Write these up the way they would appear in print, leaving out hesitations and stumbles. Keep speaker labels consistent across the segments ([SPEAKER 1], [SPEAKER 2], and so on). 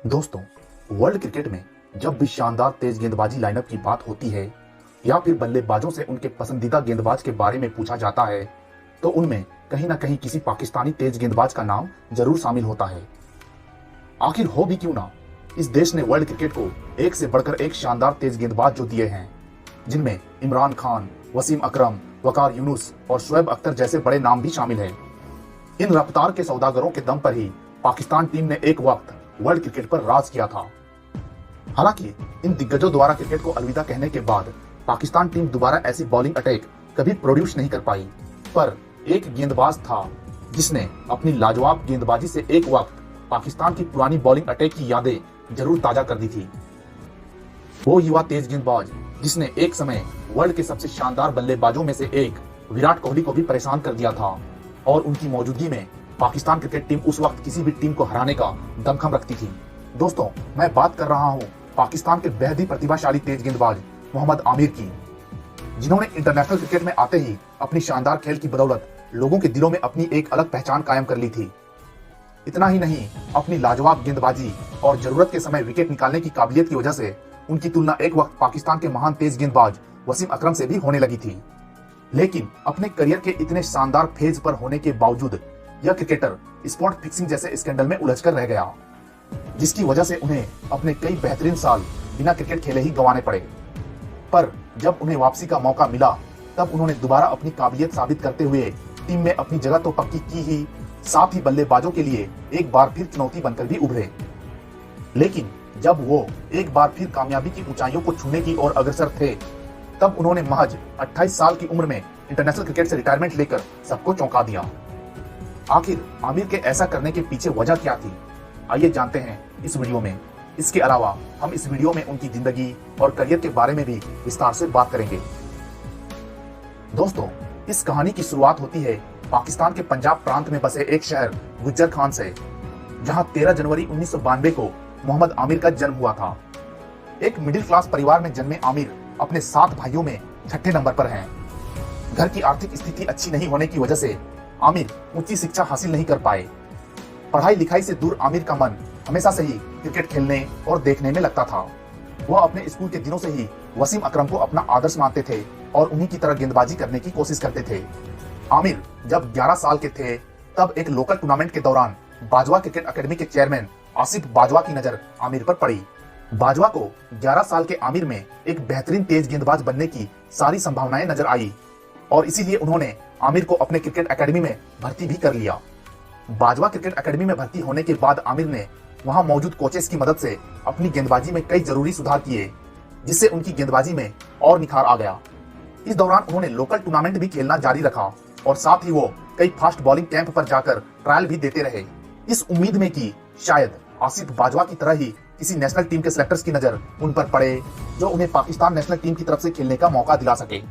[SPEAKER 1] दोस्तों, world cricket में जब भी शानदार तेज गेंदबाजी लाइनअप की बात होती है या फिर बल्लेबाजों से उनके पसंदीदा गेंदबाज के बारे में पूछा जाता है तो उनमें कहीं ना कहीं किसी पाकिस्तानी तेज गेंदबाज का नाम जरूर शामिल होता है। आखिर हो भी क्यों ना, इस देश ने वर्ल्ड क्रिकेट को एक से बढ़कर एक शानदार तेज गेंदबाज जो दिए हैं, जिनमें इमरान खान, वसीम अकरम, वकार यूनुस और शोएब अख्तर जैसे बड़े नाम भी शामिल हैं। इन रफ्तार के सौदागरों के दम पर ही पाकिस्तान टीम ने एक वक्त वर्ल्ड क्रिकेट पर राज किया था। हालांकि इन दिग्गजों द्वारा क्रिकेट को अलविदा कहने के बाद पाकिस्तान टीम दोबारा ऐसी बॉलिंग अटैक कभी प्रोड्यूस नहीं कर पाई, पर एक गेंदबाज था जिसने अपनी लाजवाब गेंदबाजी से एक वक्त पाकिस्तान की पुरानी बॉलिंग अटैक की यादें जरूर ताजा कर दी थी। वो युवा तेज गेंदबाज जिसने एक समय वर्ल्ड के सबसे शानदार बल्लेबाजों में से एक विराट कोहली को भी परेशान कर दिया था और उनकी मौजूदगी में पाकिस्तान क्रिकेट टीम उस वक्त किसी भी टीम को हराने का दमखम रखती थी। दोस्तों, मैं बात कर रहा हूं पाकिस्तान के बेहद ही प्रतिभाशाली तेज गेंदबाज मोहम्मद आमिर की, जिन्होंने इंटरनेशनल क्रिकेट में आते ही अपनी शानदार खेल की बदौलत लोगों के दिलों में अपनी एक अलग पहचान कायम कर ली थी। इतना ही नहीं, अपनी लाजवाब गेंदबाजी और जरूरत के समय विकेट निकालने की काबिलियत की वजह से उनकी तुलना एक वक्त पाकिस्तान के महान तेज गेंदबाज वसीम अकरम से भी होने लगी थी। लेकिन अपने करियर के इतने शानदार फेज पर होने के बावजूद यह क्रिकेटर स्पॉट फिक्सिंग जैसे स्कैंडल में उलझकर रह गया, जिसकी वजह से उन्हें अपने कई बेहतरीन साल बिना क्रिकेट खेले ही गंवाने पड़े। पर जब उन्हें वापसी का मौका मिला तब उन्होंने दोबारा अपनी काबिलियत साबित करते हुए टीम में अपनी जगह तो पक्की की ही, साथ ही बल्लेबाजों के लिए एक बार फिर चुनौती बनकर भी उभरे। लेकिन जब वो एक बार फिर कामयाबी की ऊंचाइयों को छूने की ओर अग्रसर थे तब उन्होंने महज 28 साल की उम्र में इंटरनेशनल क्रिकेट से रिटायरमेंट लेकर सबको चौंका दिया। आखिर आमिर के ऐसा करने के पीछे वजह क्या थी, आइए जानते हैं इस वीडियो में। इसके अलावा हम इस वीडियो में उनकी जिंदगी और करियर के बारे में भी विस्तार से बात करेंगे। दोस्तों, इस कहानी की शुरुआत होती है पाकिस्तान के पंजाब प्रांत में बसे एक शहर गुज्जर खान से, जहां 13 जनवरी 1992 को मोहम्मद आमिर का जन्म हुआ था। एक मिडिल क्लास परिवार में जन्मे आमिर अपने 7 भाइयों में छठे नंबर पर हैं। घर की आर्थिक स्थिति अच्छी नहीं होने की वजह से आमिर ऊंची शिक्षा हासिल नहीं कर पाए। पढ़ाई लिखाई से दूर आमिर का मन हमेशा से ही क्रिकेट खेलने और देखने में लगता था। वह अपने स्कूल के दिनों से ही वसीम अकरम को अपना आदर्श मानते थे और उन्हीं की तरह गेंदबाजी करने की कोशिश करते थे। आमिर जब 11 साल के थे तब एक लोकल टूर्नामेंट के दौरान बाजवा क्रिकेट अकेडमी के चेयरमैन आसिफ बाजवा की नजर आमिर पर पड़ी। बाजवा को 11 साल के आमिर में एक बेहतरीन तेज गेंदबाज बनने की सारी संभावनाएं नजर आई और इसीलिए उन्होंने आमिर को अपने क्रिकेट एकेडमी में भर्ती भी कर लिया। बाजवा क्रिकेट एकेडमी में भर्ती होने के बाद आमिर ने वहां मौजूद कोचेस की मदद से अपनी गेंदबाजी में कई जरूरी सुधार किए, जिससे उनकी गेंदबाजी में और निखार आ गया। इस दौरान उन्होंने लोकल टूर्नामेंट भी खेलना जारी रखा और साथ ही वो कई फास्ट बॉलिंग कैंप पर जाकर ट्रायल भी देते रहे, इस उम्मीद में कि शायद आसिफ बाजवा की तरह ही किसी नेशनल टीम के सेलेक्टर्स की नजर उन पर पड़े जो उन्हें पाकिस्तान नेशनल टीम की तरफ से खेलने का मौका दिला सके।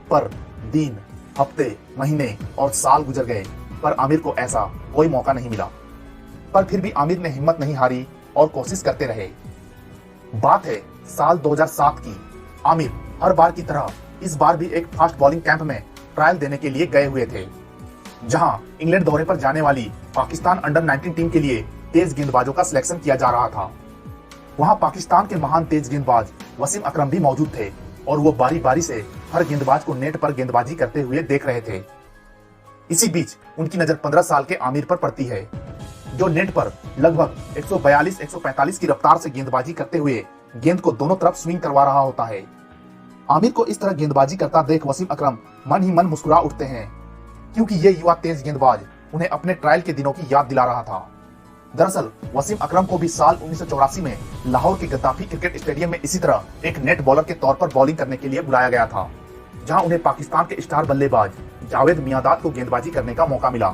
[SPEAKER 1] पर दिन, हफ्ते, महीने और साल गुजर गए पर आमिर को ऐसा कोई मौका नहीं मिला। पर फिर भी आमिर ने हिम्मत नहीं हारी और कोशिश करते रहे। बात है साल 2007 की। आमिर हर बार की तरह इस बार भी एक फास्ट बॉलिंग कैंप में ट्रायल देने के लिए गए हुए थे, जहां इंग्लैंड दौरे पर जाने वाली पाकिस्तान अंडर 19 टीम के लिए तेज गेंदबाजों का सिलेक्शन किया जा रहा था। वहां पाकिस्तान के महान तेज गेंदबाज वसीम अकरम भी मौजूद थे और वो बारी बारी से हर गेंदबाज को नेट पर गेंदबाजी करते हुए देख रहे थे। इसी बीच उनकी नजर 15 साल के आमिर पर पड़ती है, जो नेट पर लगभग 142-145 की रफ्तार से गेंदबाजी करते हुए गेंद को दोनों तरफ स्विंग करवा रहा होता है। आमिर को इस तरह गेंदबाजी करता देख वसीम अकरम मन ही मन मुस्कुरा उठते हैं, क्योंकि ये युवा तेज गेंदबाज उन्हें अपने ट्रायल के दिनों की याद दिला रहा था। दरअसल वसीम अकरम को भी साल 1984 में लाहौर के गद्दाफी क्रिकेट स्टेडियम में इसी तरह एक नेट बॉलर के तौर पर बॉलिंग करने के लिए बुलाया गया था, जहां उन्हें पाकिस्तान के स्टार बल्लेबाज जावेद मियांदाद को गेंदबाजी करने का मौका मिला।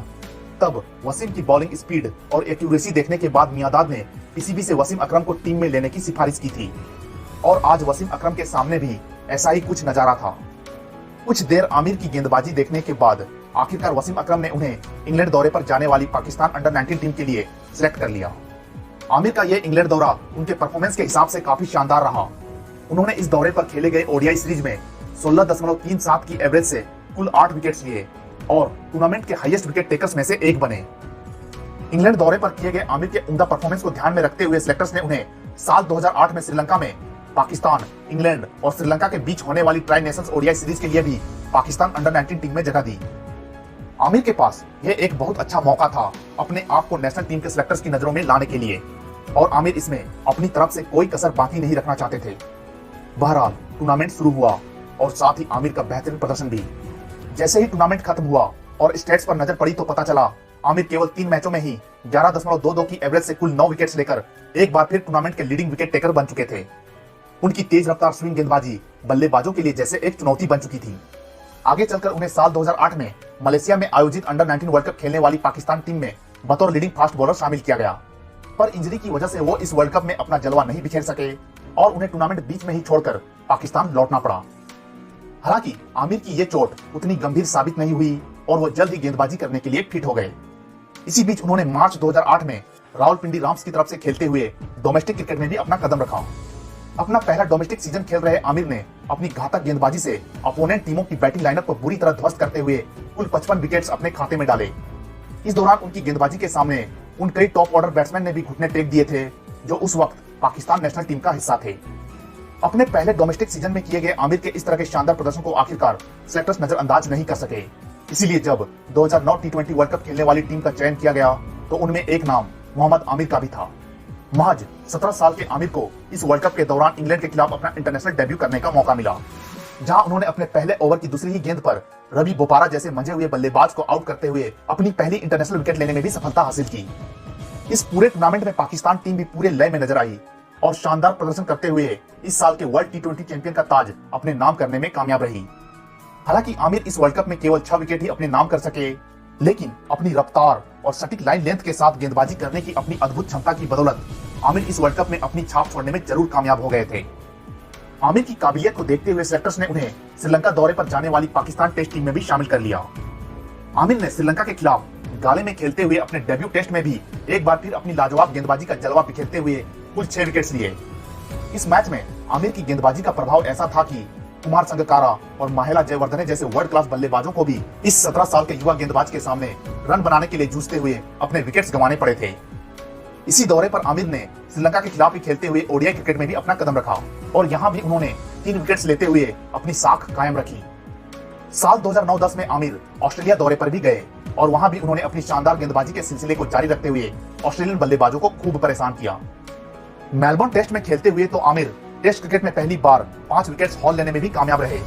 [SPEAKER 1] तब वसीम की बॉलिंग स्पीड और एक्यूरेसी देखने के बाद मियांदाद ने पीसीबी से वसीम अकरम को टीम में लेने की सिफारिश की थी और आज वसीम अकरम के सामने भी ऐसा ही कुछ नजारा था। कुछ देर आमिर की गेंदबाजी देखने के बाद आखिरकार वसीम अकरम ने उन्हें इंग्लैंड दौरे पर जाने वाली पाकिस्तान अंडर 19 टीम के लिए सिलेक्ट कर लिया। आमिर का यह इंग्लैंड दौरा उनके परफॉर्मेंस के हिसाब से काफी शानदार रहा। उन्होंने इस दौरे पर खेले गए ओडीआई सीरीज में 16.37 की एवरेज से कुल 8 विकेट्स लिए और टूर्नामेंट के हाईएस्ट विकेट टेकर्स में से एक बने। इंग्लैंड दौरे पर किए गए आमिर के उम्दा परफॉर्मेंस को ध्यान में रखते हुए सिलेक्टर्स ने उन्हें साल 2008 में श्रीलंका में पाकिस्तान, इंग्लैंड और श्रीलंका के बीच होने वाली ट्राई नेशंस ओडीआई सीरीज के लिए भी पाकिस्तान अंडर 19 टीम में जगह दी। आमिर के पास यह एक बहुत अच्छा मौका था अपने आप को नेशनल टीम के सिलेक्टर्स की नजरों में लाने के लिए, और आमिर इसमें अपनी तरफ से कोई कसर बाकी नहीं रखना चाहते थे। बहरहाल टूर्नामेंट शुरू हुआ और साथ ही आमिर का बेहतरीन प्रदर्शन भी। जैसे ही टूर्नामेंट खत्म हुआ और स्टेट्स पर नजर पड़ी तो पता चला आमिर केवल 3 मैचों में ही 11.22 की एवरेज से कुल 9 विकेट्स लेकर एक बार फिर टूर्नामेंट के लीडिंग विकेट टेकर बन चुके थे। उनकी तेज रफ्तार स्विंग गेंदबाजी बल्लेबाजों के लिए जैसे एक चुनौती बन चुकी थी। आगे चलकर उन्हें साल 2008 में मलेशिया में आयोजित अंडर 19 वर्ल्ड कप खेलने वाली पाकिस्तान टीम में बतौर लीडिंग फास्ट बॉलर शामिल किया गया, पर इंजरी की वजह से वो इस वर्ल्ड कप में अपना जलवा नहीं बिखेर सके और उन्हें टूर्नामेंट बीच में ही छोड़कर पाकिस्तान लौटना पड़ा। हालांकि आमिर की ये चोट उतनी गंभीर साबित नहीं हुई और वो जल्द ही गेंदबाजी करने के लिए फिट हो गए। इसी बीच उन्होंने मार्च 2008 में रावलपिंडी राम्स की तरफ से खेलते हुए डोमेस्टिक क्रिकेट में भी अपना कदम रखा। अपना पहला डोमेस्टिक सीजन खेल रहे आमिर ने अपनी घातक गेंदबाजी से अपोनेंट टीमों की बैटिंग लाइनअप को बुरी तरह ध्वस्त करते हुए कुल 55 विकेट्स अपने खाते में डाले। इस दौरान उनकी गेंदबाजी के सामने उन कई टॉप ऑर्डर बैट्समैन ने भी घुटने टेक दिए थे जो उस वक्त पाकिस्तान नेशनल टीम का हिस्सा थे। अपने पहले डोमेस्टिक सीजन में किए गए आमिर के इस तरह के शानदार प्रदर्शन को आखिरकार सेलेक्टर्स नजरअंदाज नहीं कर सके। इसीलिए जब 2009 टी20 वर्ल्ड कप खेलने वाली टीम का चयन किया गया तो उनमें एक नाम मोहम्मद आमिर का भी था। महज 17 साल के आमिर को इस वर्ल्ड कप के दौरान इंग्लैंड के खिलाफ अपना इंटरनेशनल डेब्यू करने का मौका मिला, जहां उन्होंने अपने पहले ओवर की दूसरी ही गेंद पर रवि बोपारा जैसे मंझे हुए बल्लेबाज को आउट करते हुए अपनी पहली इंटरनेशनल विकेट लेने में भी सफलता हासिल की। इस पूरे टूर्नामेंट में पाकिस्तान टीम भी पूरे लय में नजर आई और शानदार प्रदर्शन करते हुए इस साल के वर्ल्ड टी20 चैंपियन का ताज अपने नाम करने में कामयाब रही। हालांकि आमिर इस वर्ल्ड कप में केवल 6 विकेट ही अपने नाम कर सके, लेकिन अपनी रफ्तार और सटीक लाइन लेंथ के साथ गेंदबाजी करने की अपनी अद्भुत क्षमता की बदौलत आमिर इस वर्ल्ड कप में अपनी छाप छोड़ने में जरूर कामयाब हो गए थे। आमिर की काबिलियत को देखते हुए सेलेक्टर्स ने उन्हें श्रीलंका दौरे पर जाने वाली पाकिस्तान टेस्ट टीम में भी शामिल कर लिया। आमिर ने श्रीलंका के खिलाफ गाले में खेलते हुए अपने डेब्यू टेस्ट में भी एक बार फिर अपनी लाजवाब गेंदबाजी का जलवा बिखेरते हुए कुल 6 विकेट्स लिए। इस मैच में आमिर की गेंदबाजी का प्रभाव ऐसा था कि कुमार संगकारा और माहेला जयवर्धने जैसे वर्ल्ड क्लास बल्लेबाजों को भी इस 17 साल के युवा गेंदबाज के सामने रन बनाने के लिए जूझते हुए अपने विकेट्स गंवाने पड़े थे। इसी दौरे पर आमिर ने श्रीलंका के खिलाफ ही खेलते हुए ओडीआई क्रिकेट में भी अपना कदम रखा और यहां भी उन्होंने 3 विकेट्स लेते हुए अपनी साख कायम रखी। साल 2009-10 में आमिर ऑस्ट्रेलिया दौरे पर भी गए और वहां भी उन्होंने अपनी शानदार गेंदबाजी के सिलसिले को जारी रखते हुए ऑस्ट्रेलियन बल्लेबाजों को खूब परेशान किया। मेलबर्न टेस्ट में खेलते हुए तो आमिर टेस्ट क्रिकेट में पहली बार 5 विकेट्स हॉल लेने में भी कामयाब रहे,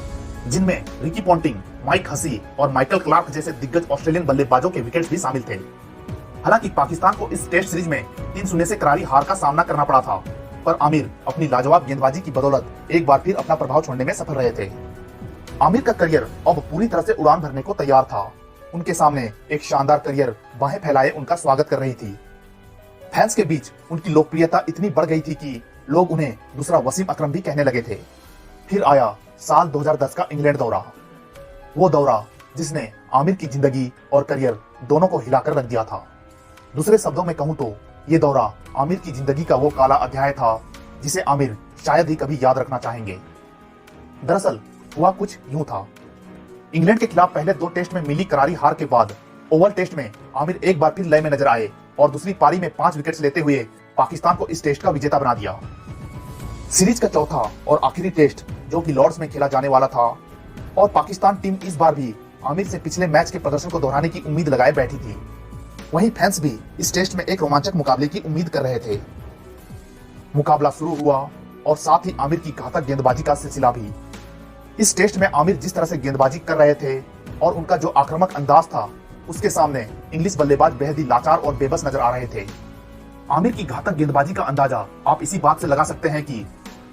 [SPEAKER 1] जिनमें रिकी पॉन्टिंग, माइक हसी और माइकल क्लार्क जैसे दिग्गज ऑस्ट्रेलियन बल्लेबाजों के विकेट्स भी शामिल थे। हालांकि पाकिस्तान को इस टेस्ट सीरीज में 3-0 से करारी हार का सामना करना पड़ा था, पर आमिर अपनी लाजवाब गेंदबाजी की बदौलत एक बार फिर अपना प्रभाव छोड़ने में सफल रहे थे। आमिर का करियर अब पूरी तरह से उड़ान भरने को तैयार था। उनके सामने एक शानदार करियर बाहें फैलाए उनका स्वागत कर रही थी। फैंस के बीच उनकी लोकप्रियता इतनी बढ़ गई थी कि लोग उन्हें दूसरा वसीम अकरम भी कहने लगे थे। फिर आया साल 2010 का इंग्लैंड दौरा, वो दौरा जिसने आमिर की जिंदगी और करियर दोनों को हिलाकर रख दिया था। दूसरे शब्दों में कहूं तो ये दौरा आमिर की जिंदगी का वो काला अध्याय था जिसे आमिर शायद ही कभी याद रखना चाहेंगे। दरअसल हुआ कुछ यूं था, इंग्लैंड के खिलाफ पहले 2 टेस्ट में मिली करारी हार के बाद ओवल टेस्ट में आमिर एक बार फिर लय में नजर आए और दूसरी पारी में 5 विकेट्स लेते हुए पाकिस्तान को इस टेस्ट का विजेता बना दिया। सीरीज का चौथा और आखिरी टेस्ट जो कि लॉर्ड्स में खेला जाने वाला था और पाकिस्तान टीम इस बार भी आमिर से पिछले मैच के प्रदर्शन को दोहराने की उम्मीद लगाए बैठी थी। वहीं फैंस भी इस टेस्ट में एक रोमांचक मुकाबले की उम्मीद कर रहे थे। मुकाबला शुरू हुआ और साथ ही आमिर की घातक गेंदबाजी का सिलसिला भी। इस टेस्ट में आमिर जिस तरह से गेंदबाजी कर रहे थे और उनका जो आक्रामक अंदाज था, उसके सामने इंग्लिश बल्लेबाज बेहद ही लाचार और बेबस नजर आ रहे थे। आमिर की घातक गेंदबाजी का अंदाजा आप इसी बात से लगा सकते हैं कि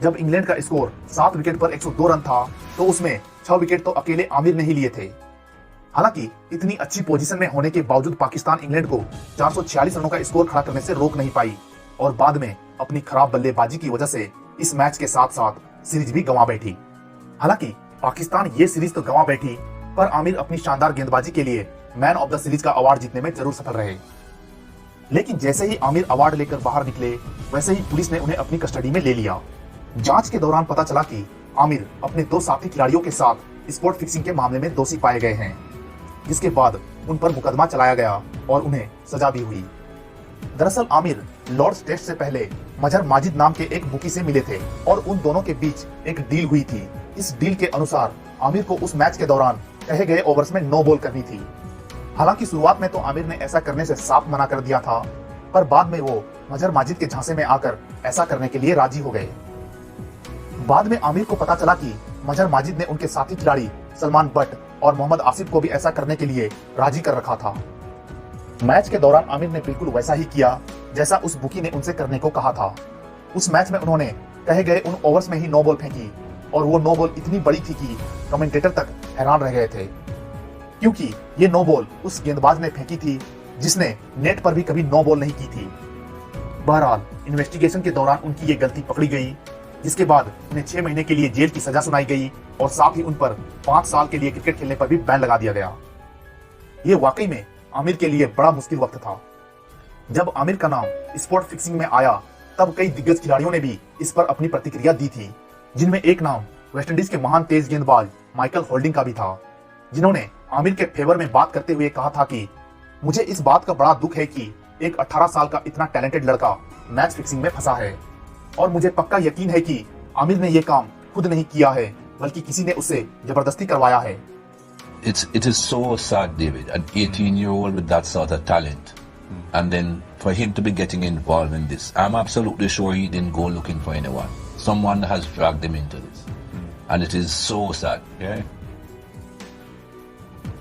[SPEAKER 1] जब इंग्लैंड का स्कोर 7 विकेट पर 102 रन था तो उसमें 6 विकेट तो अकेले आमिर ने ही लिए थे। हालांकि इतनी अच्छी पोजीशन में होने के बावजूद पाकिस्तान इंग्लैंड को 446 रनों का स्कोर खड़ा करने से रोक नहीं पाई और बाद में अपनी खराब बल्लेबाजी की वजह से इस मैच के साथ साथ सीरीज भी गंवा बैठी। हालांकि पाकिस्तान ये सीरीज तो गंवा बैठी, पर आमिर अपनी शानदार गेंदबाजी के लिए मैन ऑफ द सीरीज का अवार्ड जीतने में जरूर सफल रहे। लेकिन जैसे ही आमिर अवार्ड लेकर बाहर निकले, वैसे ही पुलिस ने उन्हें अपनी कस्टडी में ले लिया। जांच के दौरान पता चला कि आमिर अपने 2 साथी खिलाड़ियों के साथ स्पोर्ट फिक्सिंग के मामले में दोषी पाए गए हैं, जिसके बाद उन पर मुकदमा चलाया गया और उन्हें सजा भी हुई। दरअसल आमिर लॉर्ड्स टेस्ट से पहले मजहर माजिद नाम के एक बुकी से मिले थे और उन दोनों के बीच एक डील हुई थी। इस डील के अनुसार आमिर को उस मैच के दौरान कहे गए ओवर्स में नो बॉल करनी थी। हालांकि शुरुआत में तो आमिर ने ऐसा करने से साफ मना कर दिया था, पर बाद में वो मजहर माजिद के झांसे में आकर ऐसा करने के लिए राजी हो गए। बाद में आमिर को पता चला कि मजहर माजिद ने उनके साथी खिलाड़ी सलमान बट और मोहम्मद आसिफ को भी ऐसा करने के लिए राजी कर रखा था। मैच के दौरान आमिर ने बिल्कुल वैसा ही किया जैसा उस बुकी ने उनसे करने को कहा था। उस मैच में उन्होंने कहे गए उन ओवर्स में ही नो बॉल फेंकी और वो नो बॉल इतनी बड़ी थी कि कमेंटेटर तक हैरान रह गए थे, क्योंकि ये नो बॉल उस गेंदबाज ने फेंकी थी जिसने नेट पर भी कभी नो बॉल नहीं की थी। बहरहाल इन्वेस्टिगेशन के दौरान उनकी ये गलती पकड़ी गई, जिसके बाद उन्हें 6 महीने के लिए जेल की सजा सुनाई गई और साथ ही उन पर 5 साल के लिए क्रिकेट खेलने पर भी बैन लगा दिया गया। ये वाकई में आमिर के लिए बड़ा मुश्किल वक्त था। जब आमिर का नाम स्पॉट फिक्सिंग में आया तब कई दिग्गज खिलाड़ियों ने भी इस पर अपनी प्रतिक्रिया दी थी, जिनमें एक नाम वेस्टइंडीज के महान तेज गेंदबाज माइकल होल्डिंग का भी था, जिन्होंने आमिर के फेवर में बात करते हुए कहा था कि मुझे इस बात का बड़ा दुख है कि एक 18 साल का इतना टैलेंटेड लड़का मैच फिक्सिंग में फंसा है और मुझे पक्का यकीन है कि आमिर ने यह काम खुद नहीं किया है बल्कि किसी ने उससे जबरदस्ती करवाया है।
[SPEAKER 2] It is so sad, David, an 18-year-old with that sort of talent, and then for him to be getting involved in this. I'm absolutely sure he didn't go looking for anyone. Someone has dragged him into this, and it is so sad. Yeah.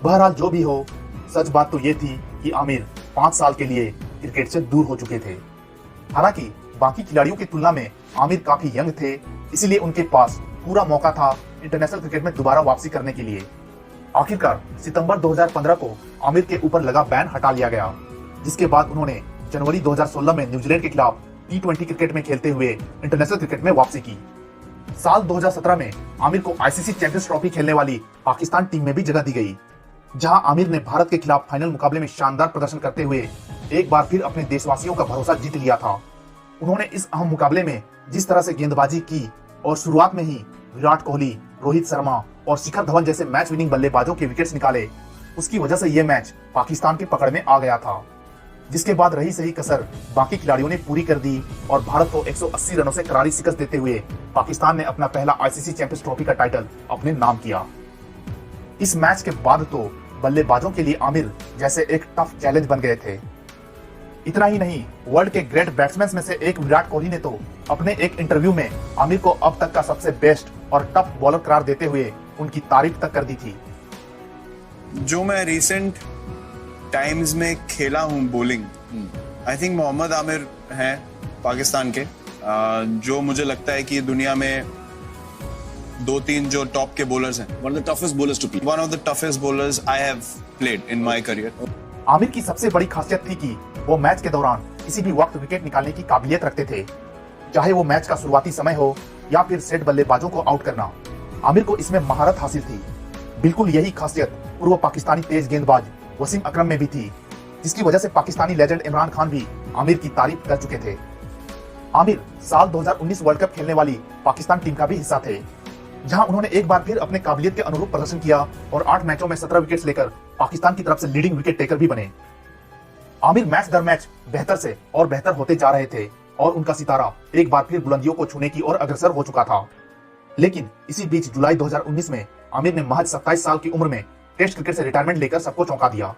[SPEAKER 1] बहरहाल जो भी हो, सच बात तो ये थी कि आमिर 5 साल के लिए क्रिकेट से दूर हो चुके थे। हालांकि बाकी खिलाड़ियों की तुलना में आमिर काफी यंग थे, इसीलिए उनके पास पूरा मौका था इंटरनेशनल क्रिकेट में दोबारा वापसी करने के लिए। आखिरकार सितंबर 2015 को आमिर के ऊपर लगा बैन हटा लिया गया, जिसके बाद उन्होंने जनवरी 2016 में न्यूजीलैंड के खिलाफ T20 क्रिकेट में खेलते हुए इंटरनेशनल क्रिकेट में वापसी की। साल 2017 में आमिर को आईसीसी चैंपियंस ट्रॉफी खेलने वाली पाकिस्तान टीम में भी जगह दी गई, जहां आमिर ने भारत के खिलाफ फाइनल मुकाबले में शानदार प्रदर्शन करते हुए एक बार फिर अपने देशवासियों का भरोसा जीत लिया था। उन्होंने इस अहम मुकाबले में जिस तरह से गेंदबाजी की और शुरुआत में ही विराट कोहली, रोहित शर्मा और शिखर धवन जैसे मैच विनिंग बल्लेबाजों के विकेट्स निकाले, उसकी वजह से यह मैच पाकिस्तान के पकड़ में आ गया था, जिसके बाद रही सही कसर बाकी खिलाड़ियों ने पूरी कर दी और भारत को 180 रनों से करारी शिकस्त देते हुए पाकिस्तान ने अपना पहला आईसीसी चैंपियंस ट्रॉफी का टाइटल अपने नाम किया। इस मैच के बाद तो बल्लेबाजों के लिए आमिर जैसे एक टफ चैलेंज बन गए थे। इतना ही नहीं, वर्ल्ड के ग्रेट बैट्समैन में से एक विराट कोहली ने तो अपने एक इंटरव्यू में आमिर को अब तक का सबसे बेस्ट और टफ बॉलर करार देते हुए उनकी तारीफ तक कर दी थी।
[SPEAKER 3] जो मैं रिसेंट टाइम्स में खेला हूं bowling, I think Mohammad Aamir हैं पाकिस्तान के, जो मुझे लगता है कि दुनिया में 2-3 जो टॉप के बॉलर्स हैं,
[SPEAKER 4] one of the toughest bowlers to play.
[SPEAKER 3] one of the toughest bowlers I have played in my career.
[SPEAKER 1] Aamir की सबसे बड़ी खासियत थी कि वो मैच के दौरान किसी भी वक्त विकेट निकालने की काबिलियत रखते थे, चाहे वो मैच का शुरुआती समय हो या फिर सेट बल्लेबाजों को आउट करना। आमिर को इसमें महारत हासिल थी। बिल्कुल यही खासियत पूर्व पाकिस्तानी तेज गेंदबाज वसीम अकरम में भी थी, जिसकी वजह से पाकिस्तानी लेजेंड इमरान खान भी आमिर की तारीफ कर चुके थे। आमिर साल 2019 वर्ल्ड कप खेलने वाली पाकिस्तान टीम का भी हिस्सा थे, जहां उन्होंने एक बार फिर अपने काबिलियत के अनुरूप प्रदर्शन किया और 8 मैचों में 17 विकेट्स लेकर पाकिस्तान की तरफ से लीडिंग विकेट टेकर भी बने। आमिर मैच दर मैच बेहतर से और बेहतर होते जा रहे थे और उनका सितारा एक बार फिर बुलंदियों को छूने की ओर अग्रसर हो चुका था। लेकिन इसी बीच जुलाई 2019 में आमिर ने महज 27 साल की उम्र में टेस्ट क्रिकेट से रिटायरमेंट लेकर सबको चौंका दिया।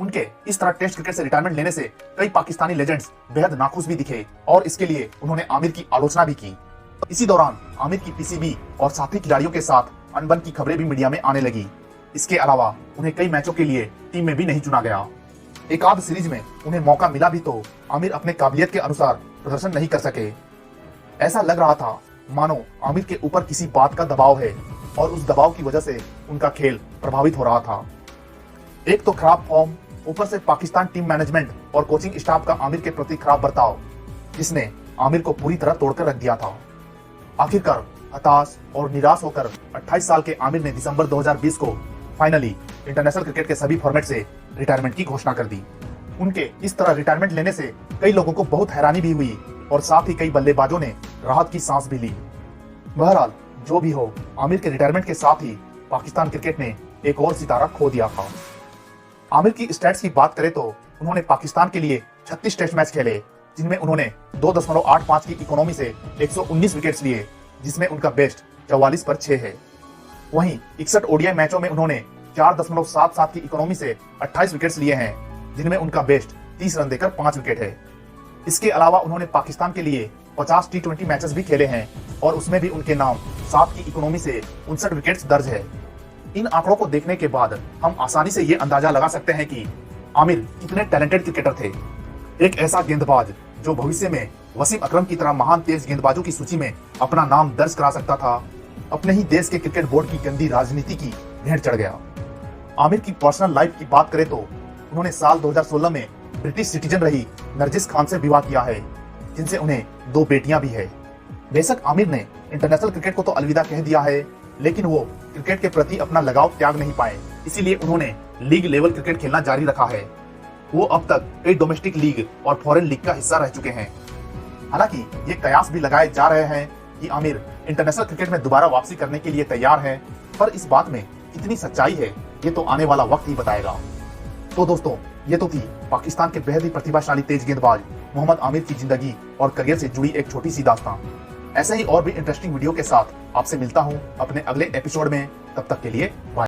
[SPEAKER 1] उनके इस तरह टेस्ट क्रिकेट से रिटायरमेंट लेने से कई पाकिस्तानी लेजेंड्स बेहद नाखुश भी दिखे और इसके लिए उन्होंने आमिर की आलोचना भी की। इसी दौरान आमिर की पीसीबी और साथी खिलाड़ियों के साथ अनबन की खबरें भी मीडिया में आने लगी। इसके अलावा उन्हें कई मैचों के लिए टीम में भी नहीं चुना गया। एक आध सीरीज में उन्हें मौका मिला भी तो आमिर अपने काबिलियत के अनुसार प्रदर्शन नहीं कर सके। ऐसा लग रहा था मानो आमिर के ऊपर किसी बात का दबाव है और उस दबाव की वजह से उनका खेल प्रभावित हो रहा था। एक तो खराब फॉर्म, ऊपर से पाकिस्तान टीम मैनेजमेंट और कोचिंग स्टाफ का आमिर के प्रति खराब बर्ताव, जिसने आमिर को पूरी तरह तोड़कर रख दिया था। आखिरकार हताश और निराश होकर 28 साल के आमिर ने दिसंबर 2020 को फाइनली इंटरनेशनल क्रिकेट के सभी फॉर्मेट से रिटायरमेंट की घोषणा कर दी। उनके इस तरह रिटायरमेंट लेने से कई लोगों को बहुत हैरानी भी हुई और साथ ही कई बल्लेबाजों ने राहत की सांस भी ली। बहरहाल जो भी हो, आमिर के रिटायरमेंट के साथ ही पाकिस्तान क्रिकेट ने एक और सितारा खो दिया था। आमिर की स्टैट्स की बात करें तो उन्होंने पाकिस्तान के लिए 36 टेस्ट मैच खेले, जिनमें उन्होंने 2.85 की इकोनॉमी से 119 विकेट्स लिए, जिसमें उनका बेस्ट 44 पर 6 है। वहीं 61 ओडीआई मैचों में उन्होंने 4.77 की इकोनॉमी से 28 विकेट्स लिए हैं, जिनमें उनका बेस्ट 30 रन देकर 5 विकेट है। इसके अलावा उन्होंने पाकिस्तान के लिए 50 टी20 मैचेस भी खेले हैं और उसमें भी उनके नाम 7 की इकोनॉमी से 59 विकेट्स दर्ज है। इन आंकड़ों को देखने के बाद हम आसानी से ये अंदाजा लगा सकते हैं कि आमिर कितने टैलेंटेड क्रिकेटर थे। एक ऐसा गेंदबाज जो भविष्य में वसीम अकरम की तरह महान तेज गेंदबाजों की सूची में अपना नाम दर्ज करा सकता था, अपने ही देश के क्रिकेट बोर्ड की गंदी राजनीति की भेंट चढ़ गया। आमिर की पर्सनल लाइफ की बात करें तो उन्होंने साल 2016 में ब्रिटिश सिटीजन रही नरजिस खान से विवाह किया है, जिनसे उन्हें 2 बेटियां भी है। बेशक आमिर ने इंटरनेशनल क्रिकेट को तो अलविदा कह दिया है, लेकिन वो क्रिकेट के प्रति अपना लगाव त्याग नहीं पाए, इसीलिए उन्होंने लीग लेवल क्रिकेट खेलना जारी रखा है। वो अब तक कई डोमेस्टिक लीग और फॉरेन लीग का हिस्सा रह चुके हैं। हालांकि ये कयास भी लगाए जा रहे हैं कि आमिर इंटरनेशनल क्रिकेट में दोबारा वापसी करने के लिए तैयार है, पर इस बात में कितनी सच्चाई है ये तो आने वाला वक्त ही बताएगा। तो दोस्तों, ये तो थी पाकिस्तान के बेहद ही प्रतिभाशाली तेज गेंदबाज मोहम्मद आमिर की जिंदगी और करियर से जुड़ी एक छोटी सी दास्तान। ऐसे ही और भी इंटरेस्टिंग वीडियो के साथ आपसे मिलता हूं अपने अगले एपिसोड में। तब तक के लिए बाय।